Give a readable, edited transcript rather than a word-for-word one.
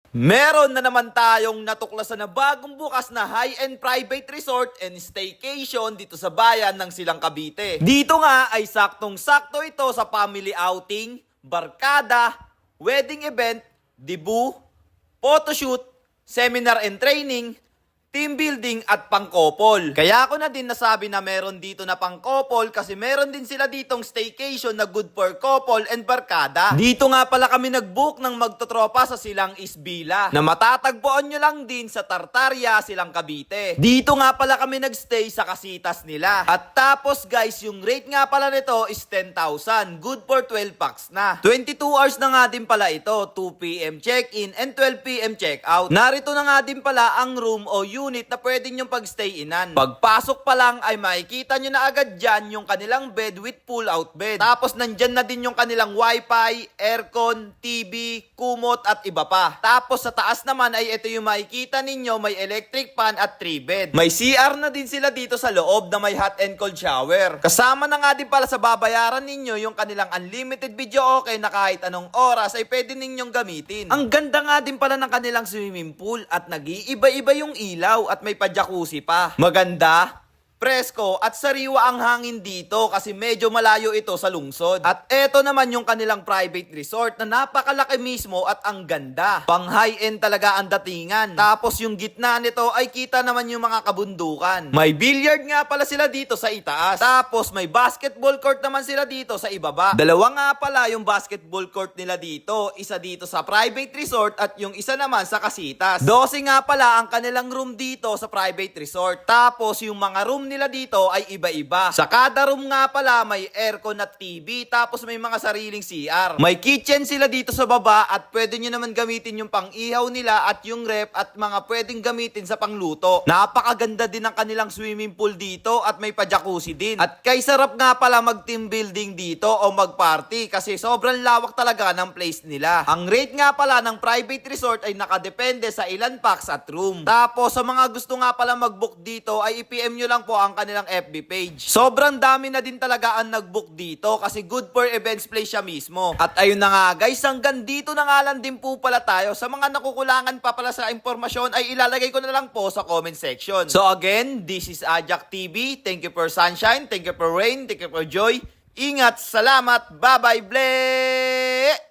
Meron na naman tayong natuklasan na bagong bukas na high-end private resort and staycation dito sa bayan ng Silang Cavite. Dito nga ay saktong-sakto ito sa family outing, barkada, wedding event, debut, photoshoot, seminar and training, team building at pang-couple. Kaya ako na din nasabi na meron dito na pang-couple kasi meron din sila ditong staycation na good for couple and barkada. Dito nga pala kami nag-book ng magtotropa sa Silang Isbila na matatagpuan nyo lang din sa Tartaria, Silang Cavite. Dito nga pala kami nagstay sa kasitas nila. At tapos guys, yung rate nga pala nito is 10,000. Good for 12 packs na. 22 hours na nga din pala ito. 2 p.m. check-in and 12 p.m. check-out. Narito na nga din pala ang room o unit na pwede nyong pag-stay-inan. Pagpasok pa lang ay makikita nyo na agad dyan yung kanilang bed with pull-out bed. Tapos nandyan na din yung kanilang wifi, aircon, TV, kumot at iba pa. Tapos sa taas naman ay ito yung makikita ninyo, may electric fan at 3 bed. May CR na din sila dito sa loob na may hot and cold shower. Kasama na nga din pala sa babayaran ninyo yung kanilang unlimited video okay na kahit anong oras ay pwede ninyong gamitin. Ang ganda nga din pala ng kanilang swimming pool at nag-iiba-iba yung ilaw at may pa-jacuzzi pa. Maganda, presko at sariwa ang hangin dito kasi medyo malayo ito sa lungsod. At eto naman yung kanilang private resort na napakalaki mismo at ang ganda. Pang high-end talaga ang datingan. Tapos yung gitna nito ay kita naman yung mga kabundukan. May billiard nga pala sila dito sa itaas. Tapos may basketball court naman sila dito sa ibaba. Dalawa nga pala yung basketball court nila dito. Isa dito sa private resort at yung isa naman sa kasitas. 12 nga pala ang kanilang room dito sa private resort. Tapos yung mga room nila dito ay iba-iba. Sa kada room nga pala may aircon at TV tapos may mga sariling CR. May kitchen sila dito sa baba at pwede nyo naman gamitin yung pang-ihaw nila at yung ref at mga pwedeng gamitin sa pangluto. Napakaganda din ang kanilang swimming pool dito at may pa-jacuzzi din. At kay sarap nga pala mag-team building dito o mag-party kasi sobrang lawak talaga ng place nila. Ang rate nga pala ng private resort ay nakadepende sa ilan packs at room. Tapos sa mga gusto nga pala mag-book dito ay i-PM nyo lang po ang kanilang FB page. Sobrang dami na din talaga ang nag-book dito kasi good for events place siya mismo. At ayun na nga guys, hanggang dito na nga lang din po pala tayo. Sa mga nakukulangan pa pala sa impormasyon ay ilalagay ko na lang po sa comment section. So again, this is Ajak TV. Thank you for sunshine, thank you for rain, thank you for joy. Ingat, salamat, bye-bye, ble!